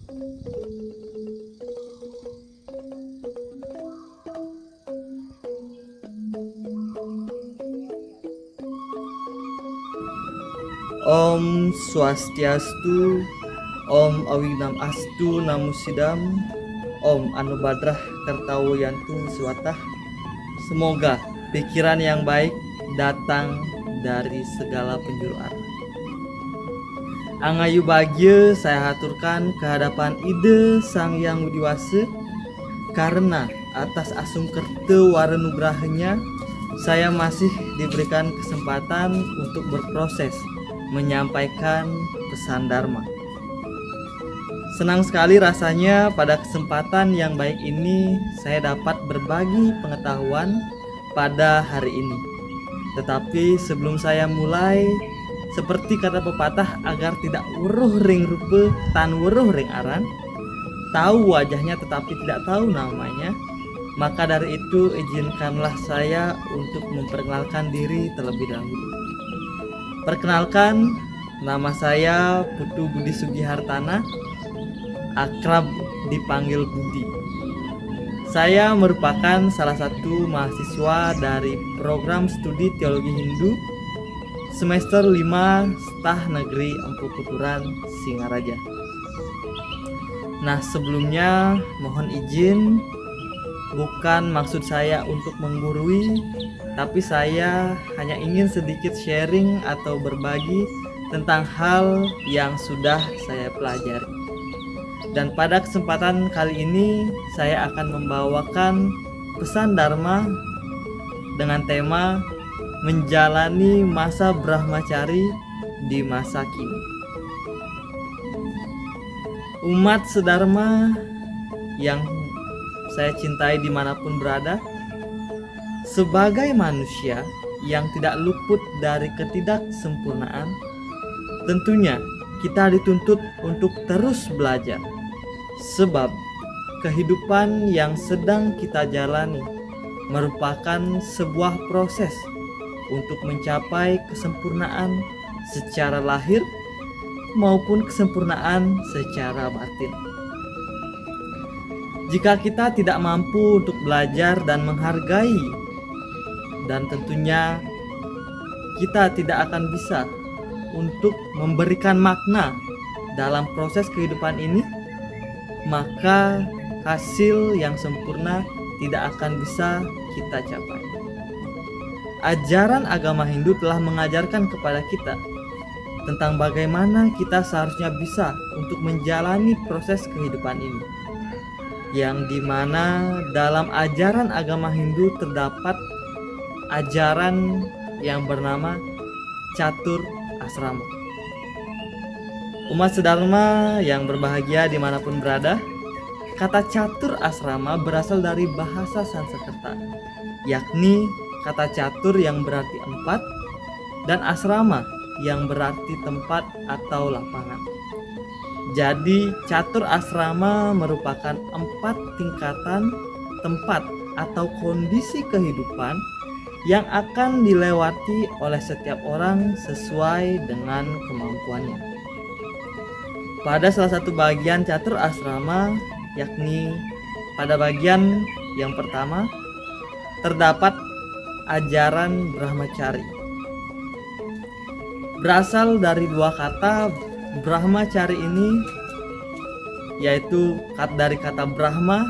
Om Swastiastu, Om Awinam Astu Namo Sidam, Om Anubadrah Kartawo Yantung Swatah. Semoga pikiran yang baik datang dari segala penjuru arah. Angayu bagya saya haturkan kehadapan ide Sang Yang Widiwasa, karena atas asungkerta waranugrahanya saya masih diberikan kesempatan untuk berproses menyampaikan pesan Dharma. Senang sekali rasanya pada kesempatan yang baik ini saya dapat berbagi pengetahuan pada hari ini. Tetapi sebelum saya mulai, seperti kata pepatah, agar tidak weruh ring rupa tan weruh ring aran, tahu wajahnya tetapi tidak tahu namanya, maka dari itu izinkanlah saya untuk memperkenalkan diri terlebih dahulu. Perkenalkan, nama saya Putu Budi Sugihartana, akrab dipanggil Budi. Saya merupakan salah satu mahasiswa dari program studi Teologi Hindu semester 5 Stah Negeri Empu Kuturan, Singaraja. Nah, sebelumnya mohon izin, bukan maksud saya untuk menggurui, tapi saya hanya ingin sedikit sharing atau berbagi tentang hal yang sudah saya pelajari. Dan pada kesempatan kali ini saya akan membawakan pesan Dharma dengan tema menjalani masa Brahmacari di masa kini. Umat sedharma yang saya cintai dimanapun berada, sebagai manusia yang tidak luput dari ketidaksempurnaan, tentunya kita dituntut untuk terus belajar. Sebab kehidupan yang sedang kita jalani merupakan sebuah proses untuk mencapai kesempurnaan secara lahir maupun kesempurnaan secara batin. Jika kita tidak mampu untuk belajar dan menghargai, dan tentunya kita tidak akan bisa untuk memberikan makna dalam proses kehidupan ini, maka hasil yang sempurna tidak akan bisa kita capai. Ajaran agama Hindu telah mengajarkan kepada kita tentang bagaimana kita seharusnya bisa untuk menjalani proses kehidupan ini, yang dimana dalam ajaran agama Hindu terdapat ajaran yang bernama Catur Asrama. Umat sedharma yang berbahagia dimanapun berada, kata Catur Asrama berasal dari bahasa Sanskerta, yakni kata catur yang berarti empat dan asrama yang berarti tempat atau lapangan. Jadi catur asrama merupakan 4 tingkatan tempat atau kondisi kehidupan yang akan dilewati oleh setiap orang sesuai dengan kemampuannya. Pada salah satu bagian catur asrama, yakni pada bagian yang pertama, terdapat ajaran Brahmacari. Berasal dari 2 kata. Brahmacari ini yaitu dari kata Brahma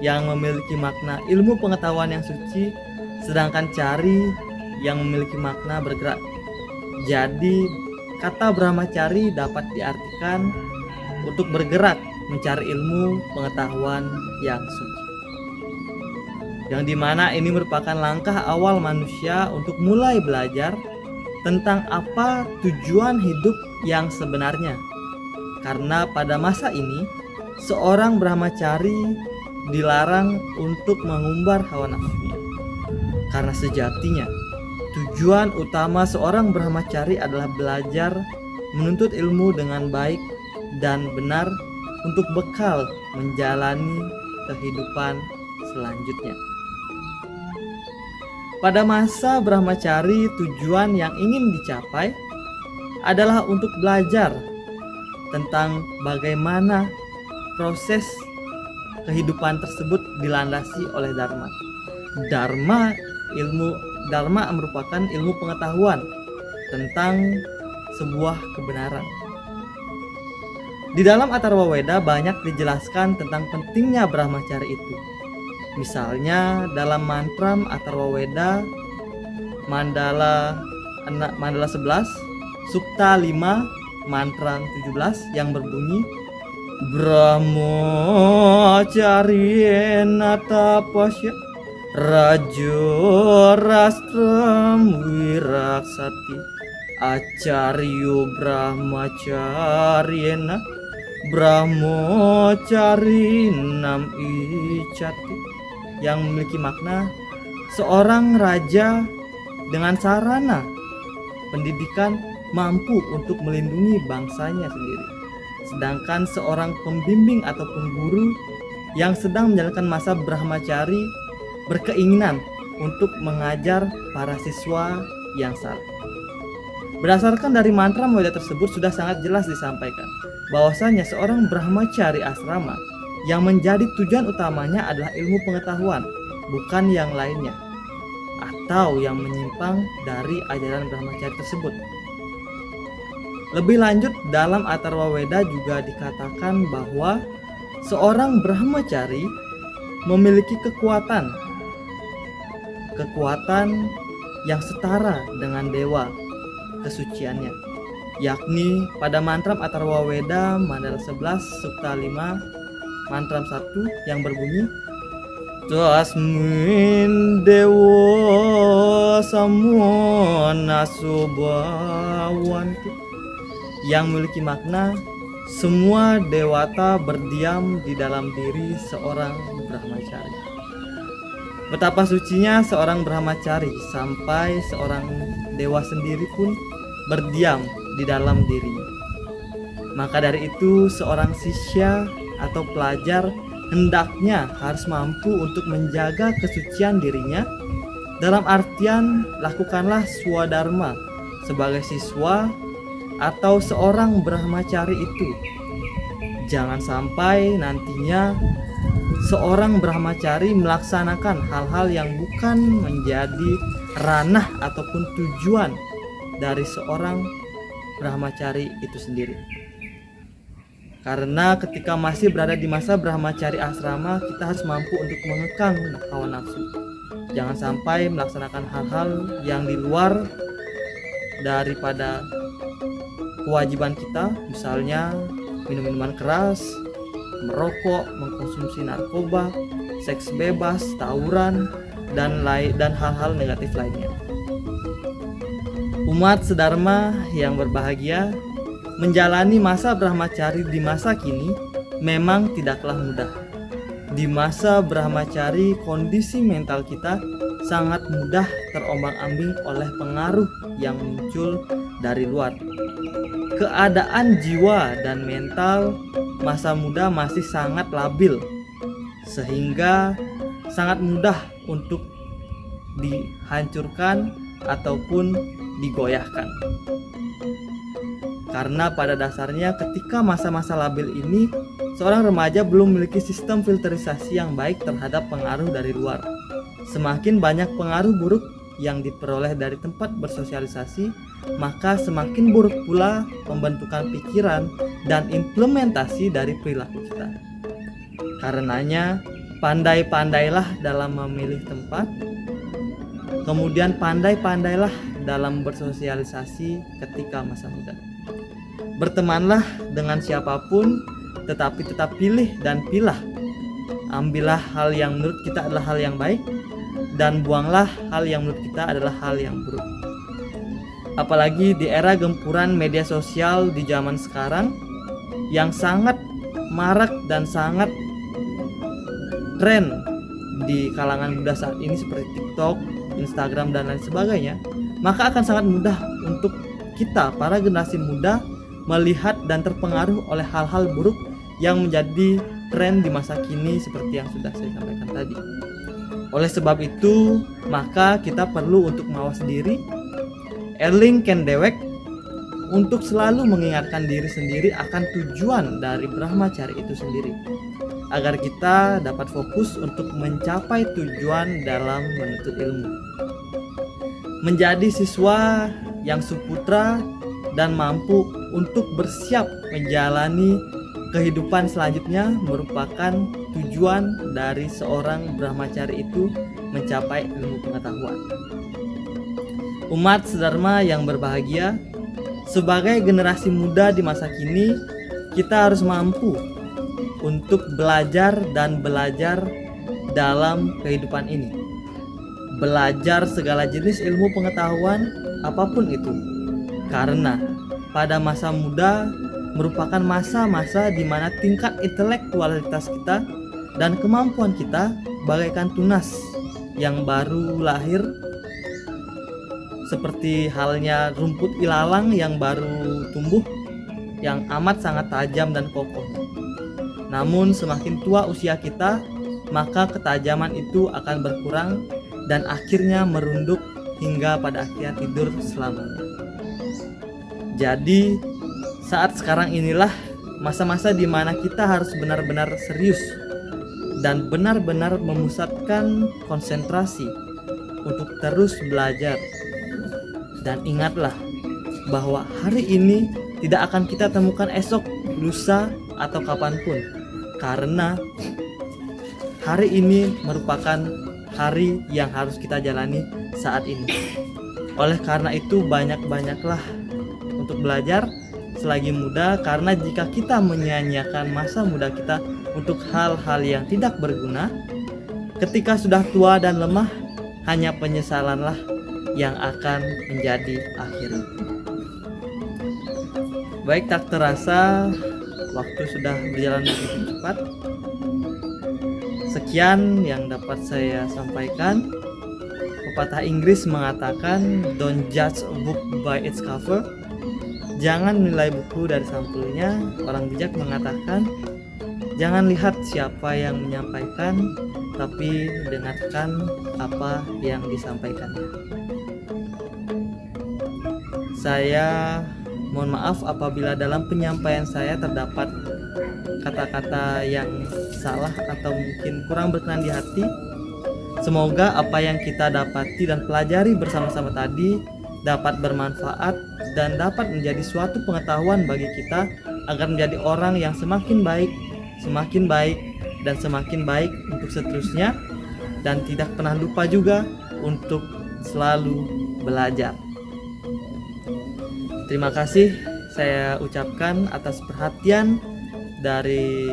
yang memiliki makna ilmu pengetahuan yang suci, sedangkan cari yang memiliki makna bergerak. Jadi kata Brahmacari dapat diartikan untuk bergerak mencari ilmu pengetahuan yang suci, yang dimana ini merupakan langkah awal manusia untuk mulai belajar tentang apa tujuan hidup yang sebenarnya. Karena pada masa ini seorang Brahmacari dilarang untuk mengumbar hawa nafsunya, karena sejatinya tujuan utama seorang Brahmacari adalah belajar menuntut ilmu dengan baik dan benar untuk bekal menjalani kehidupan selanjutnya. Pada masa Brahmacari, tujuan yang ingin dicapai adalah untuk belajar tentang bagaimana proses kehidupan tersebut dilandasi oleh dharma. Dharma merupakan ilmu pengetahuan tentang sebuah kebenaran. Di dalam Atharva Weda banyak dijelaskan tentang pentingnya brahmacari itu. Misalnya dalam mantra Atharva Weda mandala 11, sukta 5, mantra 17 yang berbunyi Brahmacharya tapasya rajo rastram wiraksati acaryo brahmacharyena brahmacari nam icati, yang memiliki makna seorang raja dengan sarana pendidikan mampu untuk melindungi bangsanya sendiri, sedangkan seorang pembimbing ataupun guru yang sedang menjalankan masa brahmacari berkeinginan untuk mengajar para siswa yang salah. Berdasarkan dari mantra Weda tersebut sudah sangat jelas disampaikan bahwasanya seorang brahmacari asrama yang menjadi tujuan utamanya adalah ilmu pengetahuan, bukan yang lainnya atau yang menyimpang dari ajaran brahmacari tersebut. Lebih lanjut, dalam Atharva Weda juga dikatakan bahwa seorang brahmacari memiliki kekuatan yang setara dengan dewa kesuciannya, yakni pada mantra Atharva Weda mandala 11 sukta 5 mantra 1 yang berbunyi Tasmin dewa samona subhawantu, yang memiliki makna semua dewata berdiam di dalam diri seorang brahmacari. Betapa sucinya seorang brahmacari sampai seorang dewa sendiri pun berdiam di dalam dirinya. Maka dari itu seorang sisya atau pelajar hendaknya harus mampu untuk menjaga kesucian dirinya. Dalam artian lakukanlah swadharma sebagai siswa atau seorang brahmacari itu. Jangan sampai nantinya seorang brahmacari melaksanakan hal-hal yang bukan menjadi ranah ataupun tujuan dari seorang brahmacari itu sendiri. Karena ketika masih berada di masa brahmacari asrama, kita harus mampu untuk mengekang hawa nafsu. Jangan sampai melaksanakan hal-hal yang di luar daripada kewajiban kita, misalnya minum minuman keras, merokok, mengkonsumsi narkoba, seks bebas, tawuran, dan hal-hal negatif lainnya. Umat sedharma yang berbahagia, menjalani masa brahmacari di masa kini memang tidaklah mudah. Di masa brahmacari, kondisi mental kita sangat mudah terombang-ambing oleh pengaruh yang muncul dari luar. Keadaan jiwa dan mental masa muda masih sangat labil, sehingga sangat mudah untuk dihancurkan ataupun digoyahkan. Karena pada dasarnya ketika masa-masa labil ini, seorang remaja belum memiliki sistem filterisasi yang baik terhadap pengaruh dari luar. Semakin banyak pengaruh buruk yang diperoleh dari tempat bersosialisasi, maka semakin buruk pula pembentukan pikiran dan implementasi dari perilaku kita. Karenanya, pandai-pandailah dalam memilih tempat, kemudian pandai-pandailah dalam bersosialisasi ketika masa muda. Bertemanlah dengan siapapun, tetapi tetap pilih dan pilah. Ambillah hal yang menurut kita adalah hal yang baik, dan buanglah hal yang menurut kita adalah hal yang buruk. Apalagi di era gempuran media sosial di zaman sekarang yang sangat marak dan sangat tren di kalangan muda saat ini seperti TikTok, Instagram, dan lain sebagainya, maka akan sangat mudah untuk kita para generasi muda melihat dan terpengaruh oleh hal-hal buruk yang menjadi tren di masa kini seperti yang sudah saya sampaikan tadi. Oleh sebab itu, maka kita perlu untuk mawas diri. Erling Kendewek untuk selalu mengingatkan diri sendiri akan tujuan dari Brahmacari itu sendiri, agar kita dapat fokus untuk mencapai tujuan dalam menuntut ilmu. Menjadi siswa yang suputra dan mampu untuk bersiap menjalani kehidupan selanjutnya merupakan tujuan dari seorang Brahmacari itu mencapai ilmu pengetahuan. Umat sedharma yang berbahagia, sebagai generasi muda di masa kini, kita harus mampu untuk belajar dan belajar dalam kehidupan ini. Belajar segala jenis ilmu pengetahuan apapun itu. Karena pada masa muda merupakan masa-masa di mana tingkat intelektualitas kita dan kemampuan kita bagaikan tunas yang baru lahir, seperti halnya rumput ilalang yang baru tumbuh, yang amat sangat tajam dan kokoh. Namun semakin tua usia kita, maka ketajaman itu akan berkurang dan akhirnya merunduk hingga pada akhirnya tidur selamanya. Jadi saat sekarang inilah masa-masa di mana kita harus benar-benar serius dan benar-benar memusatkan konsentrasi untuk terus belajar. Dan ingatlah bahwa hari ini tidak akan kita temukan esok, lusa, atau kapanpun, karena hari ini merupakan hari yang harus kita jalani saat ini. Oleh karena itu banyak-banyaklah untuk belajar selagi muda, karena jika kita menyia-nyiakan masa muda kita untuk hal-hal yang tidak berguna, ketika sudah tua dan lemah, hanya penyesalanlah yang akan menjadi akhirnya. Baik, tak terasa waktu sudah berjalan begitu cepat. Sekian yang dapat saya sampaikan. Pepatah Inggris mengatakan, "Don't judge a book by its cover." Jangan menilai buku dari sampulnya. Orang bijak mengatakan, jangan lihat siapa yang menyampaikan, tapi dengarkan apa yang disampaikannya. Saya mohon maaf apabila dalam penyampaian saya terdapat kata-kata yang salah atau mungkin kurang berkenan di hati. Semoga apa yang kita dapati dan pelajari bersama-sama tadi dapat bermanfaat dan dapat menjadi suatu pengetahuan bagi kita agar menjadi orang yang semakin baik, dan semakin baik untuk seterusnya, dan tidak pernah lupa juga untuk selalu belajar. Terima kasih saya ucapkan atas perhatian dari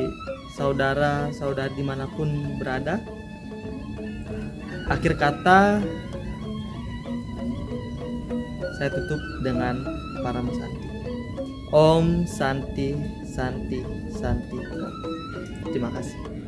saudara-saudari dimanapun berada. Akhir kata saya tutup dengan Parama Santi. Om Santi Santi Santi Om. Terima kasih.